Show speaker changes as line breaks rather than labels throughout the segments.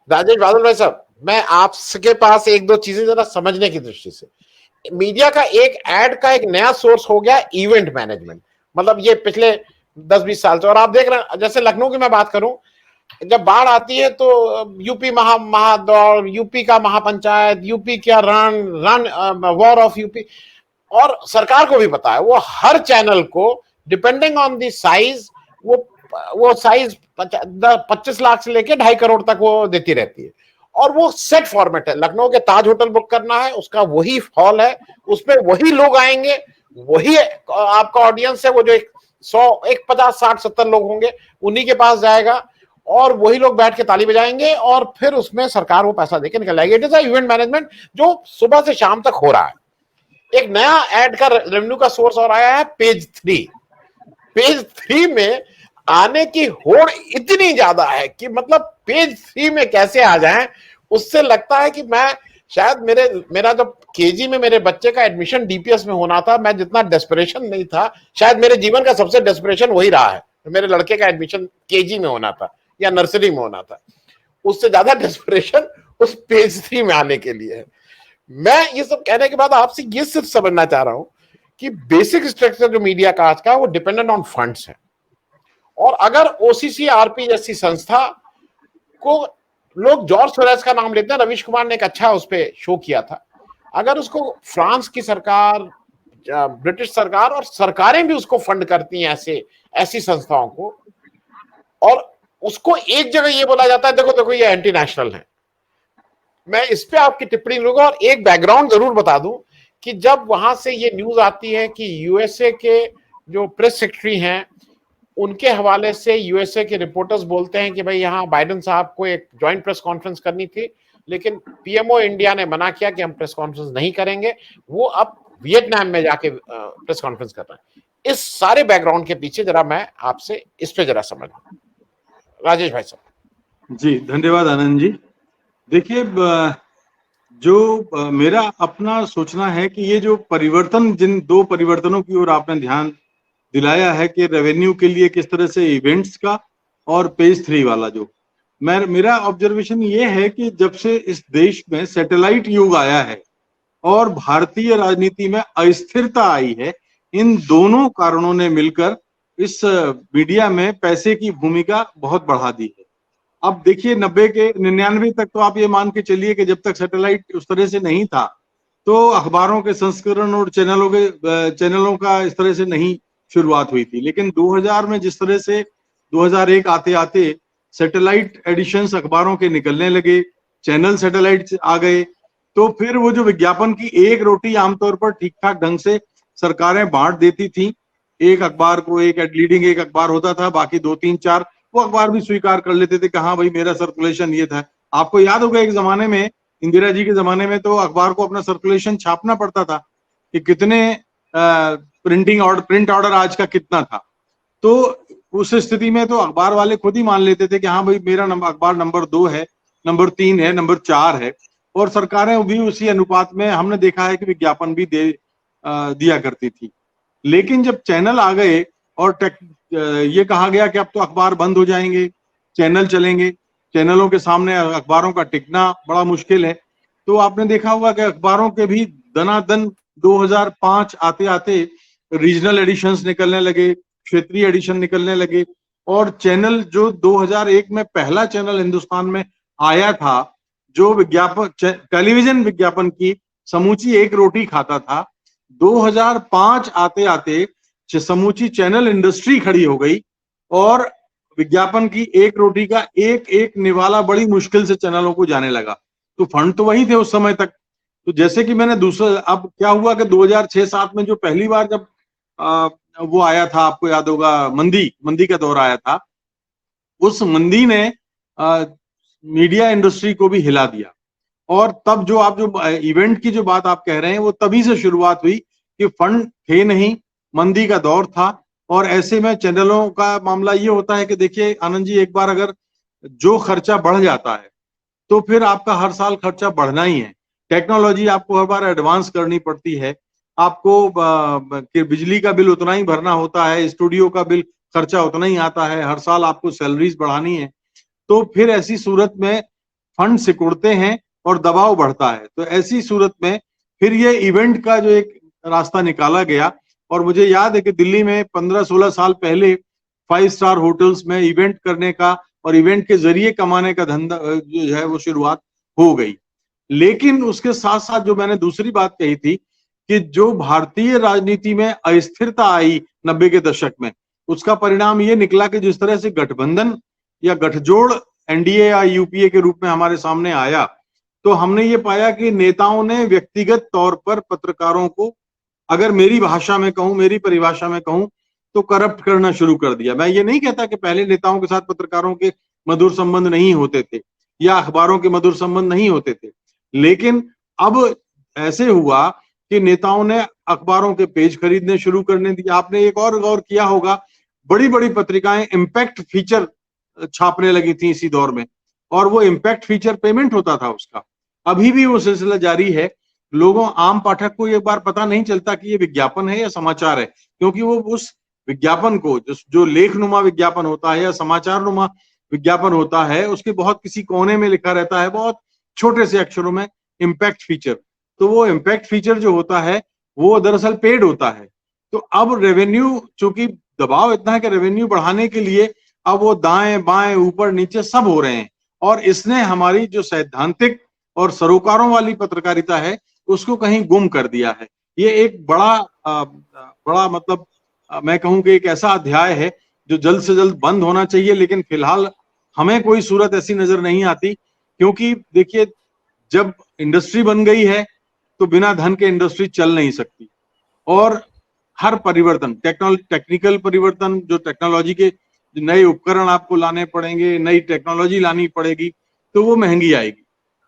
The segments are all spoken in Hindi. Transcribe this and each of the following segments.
राजेश बादल भाई साहब, मैं आपके पास एक दो चीजें जरा समझने की दृष्टि से, मीडिया का एक एड का एक नया सोर्स हो गया इवेंट मैनेजमेंट। मतलब ये पिछले 10-20 साल से, और आप देख रहे हैं जैसे लखनऊ की मैं बात करूं, जब बाढ़ आती है तो यूपी महादौड़, यूपी का महापंचायत, यूपी क्या रण रण वॉर ऑफ यूपी। और सरकार को भी पता है, वो हर चैनल को डिपेंडिंग ऑन दी साइज, वो साइज 25 लाख से लेके 2.5 करोड़ तक वो देती रहती है। और वो सेट फॉर्मेट है, लखनऊ के ताज होटल बुक करना है, उसका वही हॉल है, उसमें वही लोग आएंगे, वही आपका ऑडियंस है, वो जो 50-60-70 लोग होंगे उन्हीं के पास जाएगा, और वही लोग बैठ के ताली बजाएंगे, और फिर उसमें सरकार वो पैसा देके निकल जाएगी। इट इज इवेंट मैनेजमेंट जो सुबह से शाम तक हो रहा है। एक नया एड का रेवेन्यू का सोर्स और आया है, पेज 3। पेज 3 में आने की होड़ इतनी ज्यादा है कि मतलब पेज 3 में कैसे आ जाएं, उससे लगता है कि मैं शायद मेरा जब केजी में मेरे बच्चे का एडमिशन डीपीएस में होना था, मैं जितना डेस्परेशन नहीं था, शायद मेरे जीवन का सबसे डेस्परेशन वही रहा है, मेरे लड़के का एडमिशन केजी में होना था या नर्सरी में होना था। उससे ज्यादा डेस्परेशन उस पेज 3 में आने के लिए है। मैं ये सब कहने के बाद आपसे ये सिर्फ समझना चाह रहा हूं कि बेसिक स्ट्रक्चर जो मीडिया का आज का, वो डिपेंडेंट ऑन फंड्स है। और अगर ओसीसी आरपी जैसी संस्था को, लोग जॉर्ज सोरेस का नाम लेते हैं, रवीश कुमार ने एक अच्छा उस पर शो किया था, अगर उसको फ्रांस की सरकार, ब्रिटिश सरकार और सरकारें भी उसको फंड करती हैं ऐसी संस्थाओं को, और उसको एक जगह ये बोला जाता है देखो देखो ये एंटी नेशनल है, मैं इस पे आपकी टिप्पणी लूंगा। और एक बैकग्राउंड जरूर बता दूं कि जब वहां से ये न्यूज आती है कि यूएसए के जो प्रेस सेक्रेटरी हैं, उनके हवाले से यूएसए के रिपोर्टर्स बोलते हैं कि भाई यहाँ बाइडेन साहब को एक ज्वाइंट प्रेस कॉन्फ्रेंस करनी थी, लेकिन पीएमओ इंडिया ने मना किया कि हम प्रेस कॉन्फ्रेंस नहीं करेंगे, वो अब वियतनाम में जाके प्रेस कॉन्फ्रेंस कर रहे हैं। इस सारे बैकग्राउंड के पीछे जरा मैं आपसे इस पे जरा समझ, राजेश भाई साहब।
जी धन्यवाद आनंद जी। देखिए, जो मेरा अपना सोचना है कि ये जो परिवर्तन, जिन दो परिवर्तनों की ओर आपने ध्यान दिलाया है कि रेवेन्यू के लिए किस तरह से इवेंट्स का और पेज 3 वाला, जो मेरा ऑब्जर्वेशन ये है कि जब से इस देश में सैटेलाइट युग आया है और भारतीय राजनीति में अस्थिरता आई है, इन दोनों कारणों ने मिलकर इस मीडिया में पैसे की भूमिका बहुत बढ़ा दी है। अब देखिए 90 के 99 तक तो आप ये मान के चलिए कि जब तक सैटेलाइट उस तरह से नहीं था तो अखबारों के संस्करण और चैनलों का इस तरह से नहीं शुरुआत हुई थी। लेकिन 2000 में जिस तरह से 2001 आते आते सैटेलाइट एडिशंस अखबारों के निकलने लगे, चैनल सैटेलाइट आ गए, तो फिर वो जो विज्ञापन की एक रोटी आमतौर पर ठीक ठाक ढंग से सरकारें बांट देती थी। एक अखबार को, एक लीडिंग एक अखबार होता था, बाकी 2-3-4 वो अखबार भी स्वीकार कर लेते थे कि हाँ भाई मेरा सर्कुलेशन ये था। आपको याद होगा एक जमाने में, इंदिरा जी के जमाने में, तो अखबार को अपना सर्कुलेशन छापना पड़ता था कि कितने प्रिंट ऑर्डर आज का कितना था। तो उस स्थिति में तो अखबार वाले खुद ही मान लेते थे कि हाँ भाई मेरा अखबार नंबर 2 है, नंबर 3 है, नंबर 4 है, और सरकारें भी उसी अनुपात में हमने देखा है कि विज्ञापन भी दिया करती थी। लेकिन जब चैनल आ गए और ये कहा गया कि अब तो अखबार बंद हो जाएंगे, चैनल चलेंगे, चैनलों के सामने अखबारों का टिकना बड़ा मुश्किल है, तो आपने देखा होगा कि अखबारों के भी दनादन 2005 आते आते रीजनल एडिशंस निकलने लगे, क्षेत्रीय एडिशन निकलने लगे, और चैनल जो 2001 में पहला चैनल हिंदुस्तान में आया था, जो टेलीविजन विज्ञापन की समूची एक रोटी खाता था, 2005 आते आते समूची चैनल इंडस्ट्री खड़ी हो गई और विज्ञापन की एक रोटी का एक एक निवाला बड़ी मुश्किल से चैनलों को जाने लगा। तो फंड तो वही थे उस समय तक। तो जैसे कि मैंने अब क्या हुआ कि 2006-07 में जो पहली बार जब वो आया था, आपको याद होगा, मंदी का दौर आया था, उस मंदी ने मीडिया इंडस्ट्री को भी हिला दिया। और तब जो इवेंट की जो बात आप कह रहे हैं, वो तभी से शुरुआत हुई कि फंड थे नहीं, मंदी का दौर था, और ऐसे में चैनलों का मामला ये होता है कि देखिए आनंद जी, एक बार अगर जो खर्चा बढ़ जाता है तो फिर आपका हर साल खर्चा बढ़ना ही है। टेक्नोलॉजी आपको हर बार एडवांस करनी पड़ती है, आपको बिजली का बिल उतना ही भरना होता है, स्टूडियो का बिल खर्चा उतना ही आता है, हर साल आपको सैलरीज बढ़ानी है। तो फिर ऐसी सूरत में फंड सिकुड़ते हैं और दबाव बढ़ता है। तो ऐसी सूरत में फिर ये इवेंट का जो एक रास्ता निकाला गया, और मुझे याद है कि दिल्ली में 15-16 साल पहले 5 स्टार होटल्स में इवेंट करने का और इवेंट के जरिए कमाने का धंधा जो है वो शुरुआत हो गई। लेकिन उसके साथ साथ जो मैंने दूसरी बात कही थी कि जो भारतीय राजनीति में अस्थिरता आई 90 के दशक में, उसका परिणाम ये निकला कि जिस तरह से गठबंधन या गठजोड़ एनडीए या यूपीए के रूप में हमारे सामने आया, तो हमने ये पाया कि नेताओं ने व्यक्तिगत तौर पर पत्रकारों को, अगर मेरी भाषा में कहूं, मेरी परिभाषा में कहूं, तो करप्ट करना शुरू कर दिया। मैं ये नहीं कहता कि पहले नेताओं के साथ पत्रकारों के मधुर संबंध नहीं होते थे या अखबारों के मधुर संबंध नहीं होते थे, लेकिन अब ऐसे हुआ कि नेताओं ने अखबारों के पेज खरीदने शुरू करने दिए। आपने एक और गौर किया होगा, बड़ी बड़ी पत्रिकाएं इम्पैक्ट फीचर छापने लगी थी इसी दौर में, और वो इम्पैक्ट फीचर पेमेंट होता था उसका। अभी भी वो सिलसिला जारी है। लोगों, आम पाठक को एक बार पता नहीं चलता कि ये विज्ञापन है या समाचार है, क्योंकि वो उस विज्ञापन को, जो लेखनुमा विज्ञापन होता है या समाचार नुमा विज्ञापन होता है, उसके बहुत किसी कोने में लिखा रहता है बहुत छोटे से अक्षरों में इम्पैक्ट फीचर। तो वो इम्पैक्ट फीचर जो होता है वो दरअसल पेड होता है। तो अब रेवेन्यू, चूंकि दबाव इतना है कि रेवेन्यू बढ़ाने के लिए अब वो दाएं बाएं ऊपर नीचे सब हो रहे हैं, और इसने हमारी जो सैद्धांतिक और सरोकारों वाली पत्रकारिता है उसको कहीं गुम कर दिया है। ये एक बड़ा मतलब मैं कहूं कि एक ऐसा अध्याय है जो जल्द से जल्द बंद होना चाहिए, लेकिन फिलहाल हमें कोई सूरत ऐसी नजर नहीं आती, क्योंकि देखिए, जब इंडस्ट्री बन गई है तो बिना धन के इंडस्ट्री चल नहीं सकती, और हर परिवर्तन, टेक्निकल परिवर्तन, जो टेक्नोलॉजी के नए उपकरण आपको लाने पड़ेंगे, नई टेक्नोलॉजी लानी पड़ेगी, तो वो महंगी आएगी।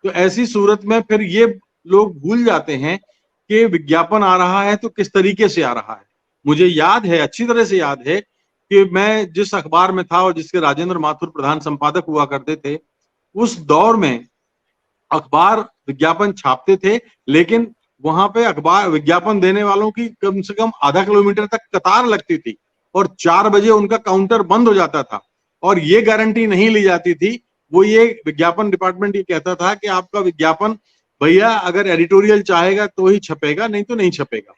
तो ऐसी सूरत में फिर ये लोग भूल जाते हैं कि विज्ञापन आ रहा है तो किस तरीके से आ रहा है। मुझे याद है, अच्छी तरह से याद है, कि मैं जिस अखबार में था और जिसके राजेंद्र माथुर प्रधान संपादक हुआ करते थे, उस दौर में अखबार विज्ञापन छापते थे, लेकिन वहां पे अखबार विज्ञापन देने वालों की कम से कम आधा किलोमीटर तक कतार लगती थी, और 4 बजे उनका काउंटर बंद हो जाता था, और ये गारंटी नहीं ली जाती थी। वो ये विज्ञापन डिपार्टमेंट ये कहता था कि आपका विज्ञापन भैया अगर एडिटोरियल चाहेगा तो ही छपेगा, नहीं तो नहीं छपेगा।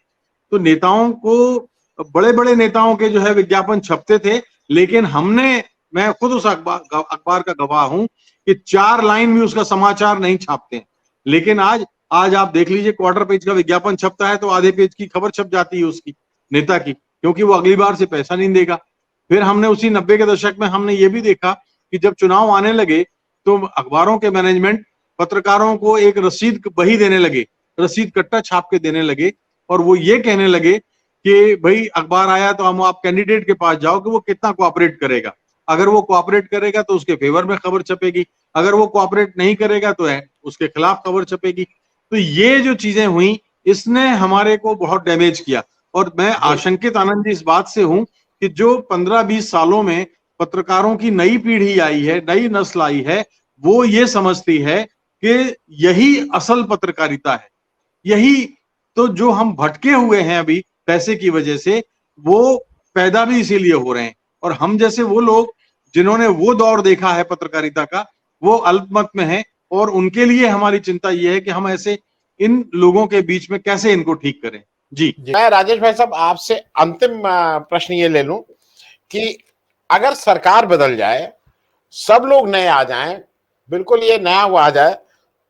तो नेताओं को, बड़े बड़े नेताओं के जो है विज्ञापन छपते थे, लेकिन मैं खुद उस अखबार का गवाह हूं कि 4 लाइन भी उसका समाचार नहीं छापते हैं। लेकिन आज आप देख लीजिए, क्वार्टर पेज का विज्ञापन छपता है तो आधे पेज की खबर छप जाती है उसकी, नेता की, क्योंकि वो अगली बार से पैसा नहीं देगा। फिर हमने उसी 90 के दशक में हमने ये भी देखा कि जब चुनाव आने लगे तो अखबारों के मैनेजमेंट पत्रकारों को एक रसीद बही देने लगे, रसीद कट्टा छाप के देने लगे, और वो ये कहने लगे कि भाई अखबार आया तो हम आप कैंडिडेट के पास जाओ कि वो कितना कोऑपरेट करेगा, अगर वो कोऑपरेट करेगा तो उसके फेवर में खबर छपेगी, अगर वो कोऑपरेट नहीं करेगा तो उसके खिलाफ खबर छपेगी। तो ये जो चीजें हुई, इसने हमारे को बहुत डैमेज किया, और मैं आशंकित आनंद जी इस बात से हूं कि जो 15-20 सालों में पत्रकारों की नई पीढ़ी आई है, नई नस्ल आई है, वो ये समझती है कि यही असल पत्रकारिता है। यही तो जो हम भटके हुए हैं अभी पैसे की वजह से, वो पैदा भी इसीलिए हो रहे हैं, और हम जैसे वो लोग जिन्होंने वो दौर देखा है पत्रकारिता का, वो अल्पमत में है, और उनके लिए हमारी चिंता ये है कि हम ऐसे इन लोगों के बीच में कैसे इनको ठीक करें। जी,
मैं राजेश भाई साहब आपसे अंतिम प्रश्न ये ले लूं कि अगर सरकार बदल जाए, सब लोग नए आ जाएं, बिल्कुल ये नया वो आ जाए,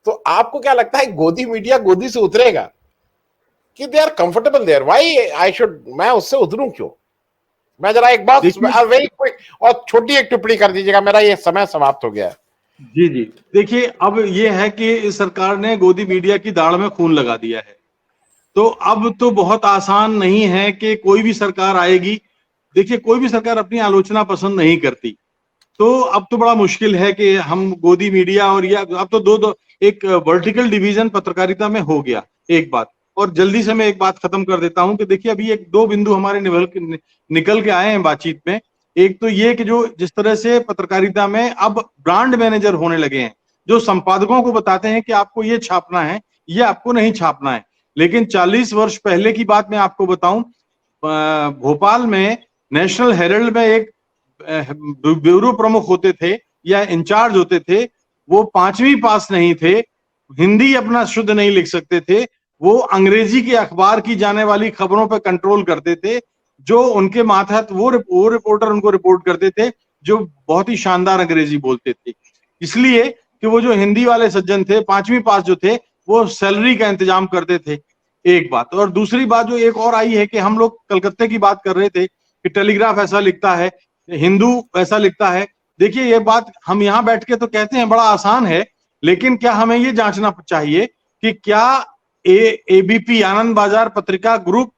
तो आपको क्या लगता है गोदी मीडिया गोदी से उतरेगा कि they are comfortable there, why I should, मैं उससे उतरूं क्यों? मैं जरा एक बात वेरी क्विक और छोटी एक टिप्पणी कर दीजिएगा, मेरा ये समय समाप्त हो गया है।
जी जी, देखिए, अब ये है कि इस सरकार ने गोदी मीडिया की दाढ़ में खून लगा दिया है, तो अब तो बहुत आसान नहीं है कि कोई भी सरकार आएगी। देखिए, कोई भी सरकार अपनी आलोचना पसंद नहीं करती, तो अब तो बड़ा मुश्किल है कि हम गोदी मीडिया, और या अब तो एक वर्टिकल डिवीजन पत्रकारिता में हो गया एक बात। और जल्दी से मैं एक बात खत्म कर देता हूं कि देखिए, अभी 1-2 बिंदु हमारे निकल के आए हैं बातचीत में। एक तो ये कि जो जिस तरह से पत्रकारिता में अब ब्रांड मैनेजर होने लगे हैं, जो संपादकों को बताते हैं कि आपको ये छापना है, ये आपको नहीं छापना है। लेकिन 40 वर्ष पहले की बात मैं आपको बताऊं, भोपाल में नेशनल हेरल्ड में एक ब्यूरो प्रमुख होते थे या इंचार्ज होते थे, वो 5वीं पास नहीं थे, हिंदी अपना शुद्ध नहीं लिख सकते थे, वो अंग्रेजी के अखबार की जाने वाली खबरों पर कंट्रोल करते थे, जो उनके मातहत वो रिपोर्टर उनको रिपोर्ट करते थे जो बहुत ही शानदार अंग्रेजी बोलते थे। इसलिए कि वो जो हिंदी वाले सज्जन थे 5वीं पास जो थे वो सैलरी का इंतजाम करते थे, एक बात। और दूसरी बात जो एक और आई है कि हम लोग कलकत्ते की बात कर रहे थे कि टेलीग्राफ ऐसा लिखता है, हिंदू ऐसा लिखता है। देखिए ये बात हम यहां बैठ के तो कहते हैं बड़ा आसान है, लेकिन क्या हमें ये जांचना चाहिए कि क्या एबीपी आनंद बाजार पत्रिका ग्रुप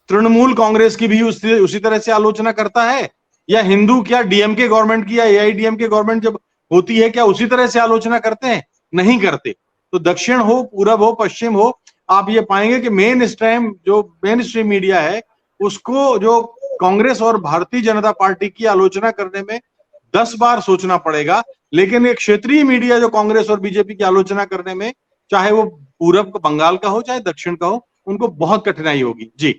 तृणमूल कांग्रेस की भी उसी तरह से आलोचना करता है, या हिंदू क्या डीएमके गवर्नमेंट की या एआईडीएमके गवर्नमेंट जब होती है क्या उसी तरह से आलोचना करते हैं? नहीं करते। तो दक्षिण हो, पूरब हो, पश्चिम हो, आप ये पाएंगे कि मेन स्ट्रीम मीडिया है उसको जो कांग्रेस और भारतीय जनता पार्टी की आलोचना करने में 10 बार सोचना पड़ेगा, लेकिन एक क्षेत्रीय मीडिया जो कांग्रेस और बीजेपी की आलोचना करने में, चाहे वो पूरब का बंगाल का हो चाहे दक्षिण का हो, उनको बहुत कठिनाई होगी। जी।